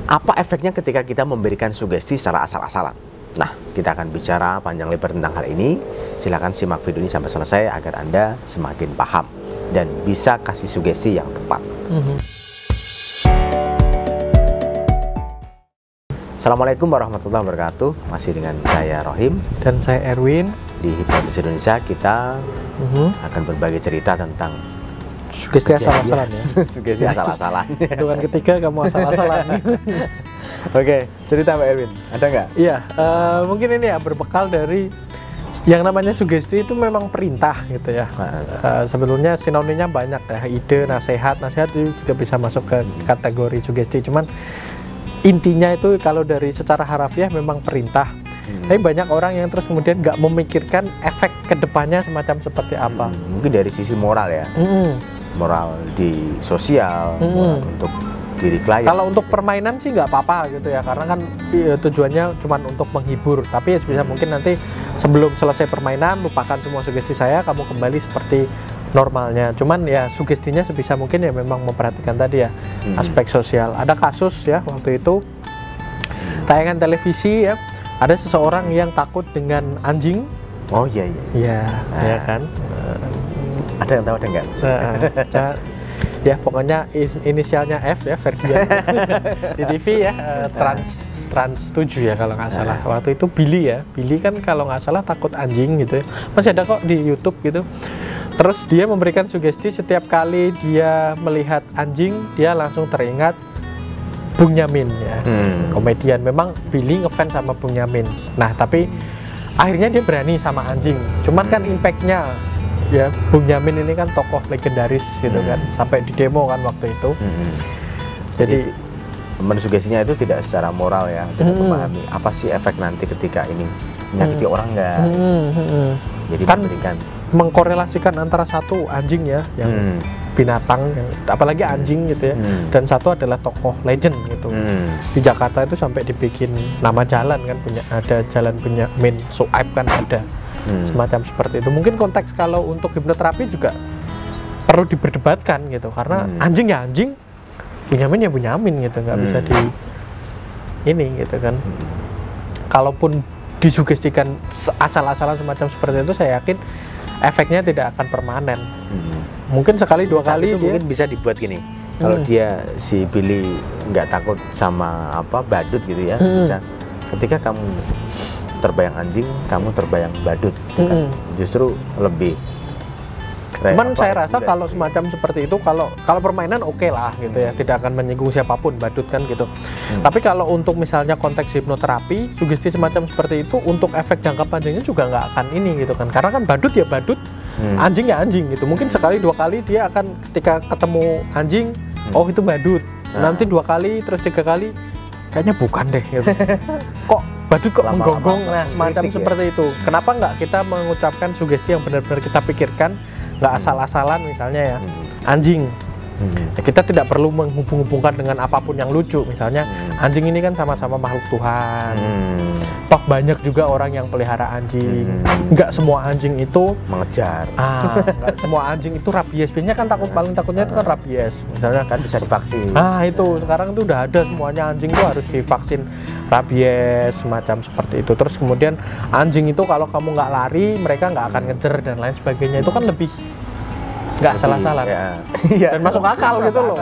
Apa efeknya ketika kita memberikan sugesti secara asal-asalan? Nah, kita akan bicara panjang lebar tentang hal ini. Silakan simak video ini sampai selesai agar Anda semakin paham dan bisa kasih sugesti yang tepat. Assalamualaikum warahmatullahi wabarakatuh. Masih dengan saya Rohim dan saya Erwin. Di Hipnotis Indonesia kita akan berbagi cerita tentang sugesti asal-asalan ya. Sugesti asal-asalan. Hitungan ketiga kamu asal-asalan. Oke, cerita Pak Erwin, ada nggak? Iya, mungkin ini ya berbekal dari yang namanya sugesti itu memang perintah gitu ya. Sebelumnya sinonimnya banyak ya, ide, nasihat itu juga bisa masuk ke kategori sugesti. Cuman intinya itu kalau dari secara harafiah memang perintah. Tapi banyak orang yang terus kemudian nggak memikirkan efek kedepannya semacam seperti apa. Mungkin dari sisi moral ya, moral di sosial, moral untuk diri klien. Kalau untuk permainan sih nggak apa-apa gitu ya, karena kan tujuannya cuma untuk menghibur. Tapi sebisa mungkin nanti sebelum selesai permainan lupakan semua sugesti saya, kamu kembali seperti normalnya. Cuman ya sugestinya sebisa mungkin ya memang memperhatikan tadi ya aspek sosial. Ada kasus ya waktu itu tayangan televisi ya, ada seseorang yang takut dengan anjing. Oh iya. Ya kan. Ada yang tahu ada nggak? Ya pokoknya inisialnya F ya, Ferdian. Di TV ya, Trans 7 ya kalau nggak salah. Waktu itu Billy ya, Billy kan kalau nggak salah takut anjing gitu ya. Masih ada kok di YouTube gitu. Terus dia memberikan sugesti setiap kali dia melihat anjing, dia langsung teringat Bunyamin ya, komedian. Memang Billy ngefans sama Bunyamin. Nah tapi akhirnya dia berani sama anjing. Cuman kan impactnya ya, Bunyamin ini kan tokoh legendaris gitu kan, sampai di demo kan waktu itu. Jadi mensugestinya itu tidak secara moral ya, untuk memahami apa sih efek nanti ketika ini menyakiti orang nggak. Jadi kan memberikan mengkorelasikan antara satu anjing ya, yang binatang, apalagi anjing gitu ya, dan satu adalah tokoh legend gitu. Di Jakarta itu sampai dibikin nama jalan kan, ada Jalan Bunyamin Suaib kan ada. Semacam seperti itu. Mungkin konteks kalau untuk hipnoterapi juga perlu diperdebatkan gitu, karena anjing ya anjing, Bunyamin ya Bunyamin gitu, nggak bisa di ini gitu kan. Kalaupun disugestikan asal-asalan semacam seperti itu, saya yakin efeknya tidak akan permanen. Mungkin sekali dua kali itu mungkin bisa dibuat gini. Kalau dia si Billy nggak takut sama badut gitu ya, bisa ketika kamu terbayang anjing, kamu terbayang badut, kan? Justru lebih. Cuman saya rasa kalau semacam seperti itu, kalau permainan oke lah gitu ya, tidak akan menyinggung siapapun, badut kan gitu. Tapi kalau untuk misalnya konteks hipnoterapi, sugesti semacam seperti itu untuk efek jangka panjangnya juga nggak akan ini gitu kan, karena kan badut ya badut, anjing ya anjing gitu. Mungkin sekali dua kali dia akan ketika ketemu anjing, oh itu badut. Nanti dua kali, terus tiga kali, kayaknya bukan deh. Gitu. Kok badut kok menggonggong, nah semacam seperti itu. Kenapa nggak kita mengucapkan sugesti yang benar-benar kita pikirkan, nggak asal-asalan misalnya ya, anjing. Ya, kita tidak perlu menghubung-hubungkan dengan apapun yang lucu. Misalnya anjing ini kan sama-sama makhluk Tuhan. Toh banyak juga orang yang pelihara anjing. Nggak semua anjing itu mengejar. Nggak semua anjing itu rabies. Biasanya kan paling takutnya itu kan rabies. Misalnya kan bisa divaksin. Itu sekarang itu udah ada semuanya, anjing itu harus divaksin rabies semacam seperti itu. Terus kemudian anjing itu kalau kamu nggak lari, mereka nggak akan ngejar dan lain sebagainya. Itu kan lebih nggak salah-salah dan masuk akal gitu loh.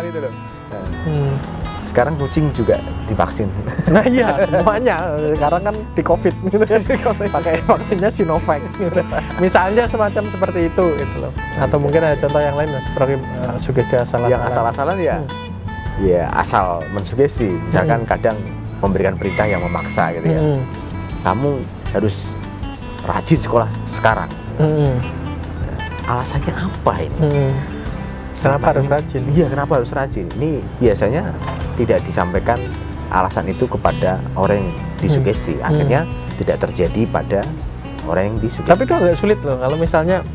Sekarang kucing juga divaksin. Nah iya, semuanya sekarang kan di COVID gitu ya, pakai vaksinnya Sinovac gitu. Misalnya semacam seperti itu gitu loh. Atau mungkin ada contoh yang lain, sugesti asal-asalan. Yang asal-asalan ya asal mensugesti. Misalkan kadang memberikan perintah yang memaksa gitu ya. Kamu harus rajin sekolah sekarang. Alasannya apa ini? Kenapa harus rajin? Iya, kenapa harus rajin? Ini biasanya tidak disampaikan alasan itu kepada orang yang disugesti. Akhirnya tidak terjadi pada orang yang disugesti. Tapi itu agak sulit loh kalau misalnya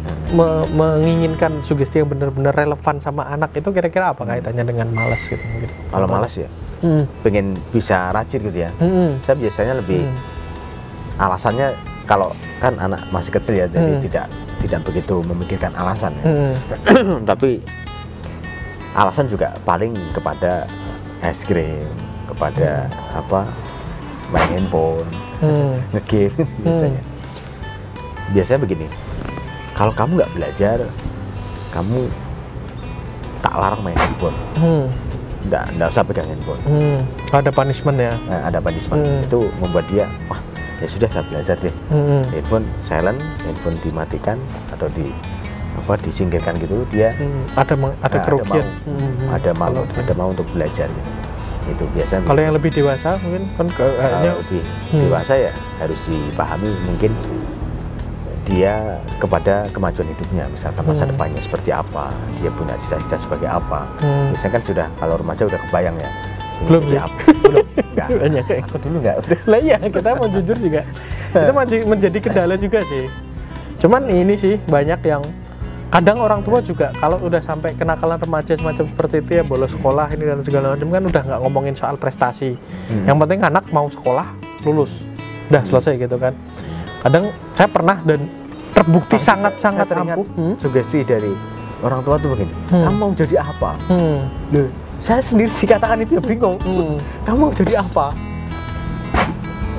menginginkan sugesti yang benar-benar relevan sama anak itu, kira-kira apa kaitannya dengan malas gitu mungkin? Kalau malas ya, pengen bisa rajin gitu ya. Saya biasanya lebih alasannya, kalau kan anak masih kecil ya, jadi tidak begitu memikirkan alasan ya. Tapi alasan juga paling kepada es krim, kepada main handphone, nge-game biasanya. Biasanya begini, kalau kamu nggak belajar, kamu tak larang main handphone. Nggak usah pegang handphone. Ada punishment ya? Nah, ada punishment. Itu membuat dia, wah ya sudah saya belajar deh. Handphone silent, handphone dimatikan atau disingkirkan gitu, dia ada kerugian. Ada mau untuk belajar gitu. Itu biasanya. Kalau yang lebih dewasa mungkin kan kayaknya lebih dewasa ya harus dipahami mungkin dia kepada kemajuan hidupnya, misalkan masa depannya seperti apa, dia punya cita-cita sebagai apa. Misalkan kan sudah, kalau remaja udah kebayang ya. Belum ya? Belum. Enggak. Aku dulu enggak. Lah iya, kita mau jujur juga. Itu masih menjadi kendala juga sih. Cuman ini sih banyak yang kadang orang tua juga kalau udah sampai kenakalan remaja semacam seperti itu ya, bolos sekolah ini dan segala macam, kan udah nggak ngomongin soal prestasi. Yang penting anak mau sekolah, lulus, udah selesai gitu kan. Kadang saya pernah dan terbukti sangat-sangat ampuh. Sugesti dari orang tua tuh begini, kamu mau jadi apa? Loh, saya sendiri dikatakan itu ya bingung. Kamu mau jadi apa?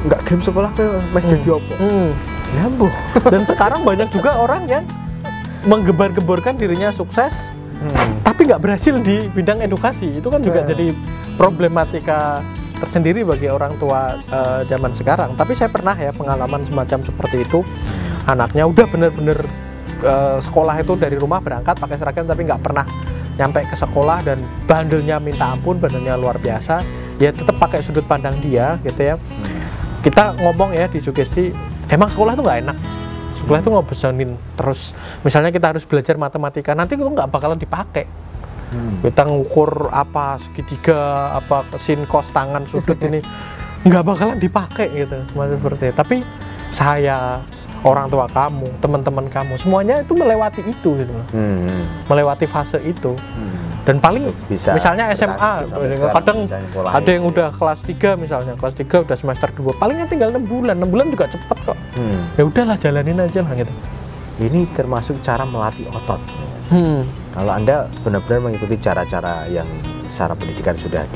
Nggak game sekolah, mau jadi apa? Lambo. Dan sekarang banyak juga orang yang menggembar-gemborkan dirinya sukses, tapi nggak berhasil di bidang edukasi. Itu kan juga jadi problematika tersendiri bagi orang tua zaman sekarang. Tapi saya pernah ya pengalaman semacam seperti itu. Anaknya udah bener-bener sekolah itu dari rumah berangkat pakai seragam, tapi nggak pernah nyampe ke sekolah dan bandelnya minta ampun, bandelnya luar biasa. Ya tetap pakai sudut pandang dia gitu ya. Kita ngomong ya di sugesti, emang sekolah itu nggak enak. Sekolah itu ngebosenin terus. Misalnya kita harus belajar matematika, nanti itu nggak bakalan dipakai. Kita ngukur apa segitiga, apa sin cos tangan sudut ini nggak bakalan dipakai gitu, semacam seperti itu. Tapi saya, orang tua kamu, teman-teman kamu, semuanya itu melewati itu gitu, melewati fase itu. Dan paling bisa, misalnya SMA, kadang ada yang udah kelas 3 misalnya, kelas 3 udah semester 2, palingnya tinggal 6 bulan juga cepet kok. Ya udahlah, jalanin aja lah gitu. Ini termasuk cara melatih otot. Kalau Anda benar-benar mengikuti cara-cara yang secara pendidikan sudah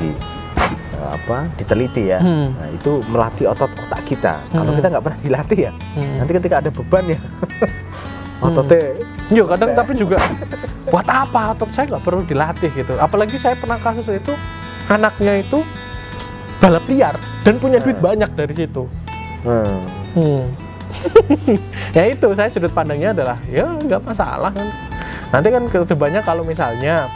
diteliti ya, nah, itu melatih otot kita. Kalau kita nggak pernah dilatih ya, nanti ketika ada beban ya, ototnya. Yo kadang tapi juga buat apa otot saya nggak perlu dilatih gitu. Apalagi saya pernah kasus itu anaknya itu balap liar dan punya duit banyak dari situ. Ya itu saya sudut pandangnya adalah ya nggak masalah kan. Nanti kan kedepannya kalau misalnya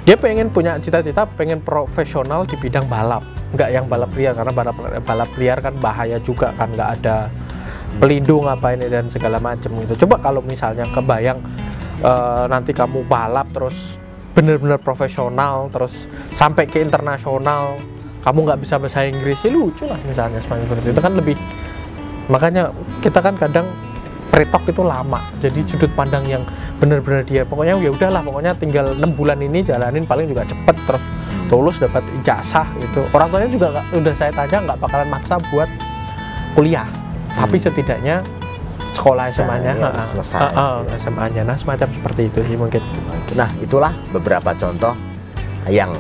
dia pengen punya cita-cita pengen profesional di bidang balap, nggak yang balap liar, karena balap liar kan bahaya juga kan, nggak ada pelindung apa ini dan segala macam gitu. Coba kalau misalnya kebayang nanti kamu balap terus bener-bener profesional terus sampai ke internasional, kamu nggak bisa bahasa Inggris, ya lucu lah misalnya seperti itu kan. Lebih makanya kita kan kadang pretok itu lama, jadi sudut pandang yang bener-bener dia pokoknya ya udahlah, pokoknya tinggal 6 bulan ini jalanin, paling juga cepet terus lulus dapat ijazah gitu. Orang tuanya juga udah saya tanya nggak bakalan maksa buat kuliah, tapi setidaknya sekolah SMA-nya SMA-nya, nah semacam seperti itu sih mungkin. Nah itulah beberapa contoh yang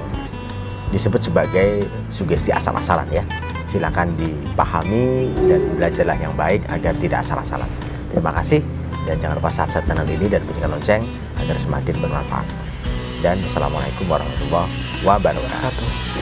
disebut sebagai sugesti asal-asalan ya. Silakan dipahami dan belajarlah yang baik agar tidak asal-asalan. Terima kasih, dan jangan lupa subscribe channel ini dan bunyikan lonceng agar semakin bermanfaat. Dan wassalamualaikum warahmatullahi wabarakatuh.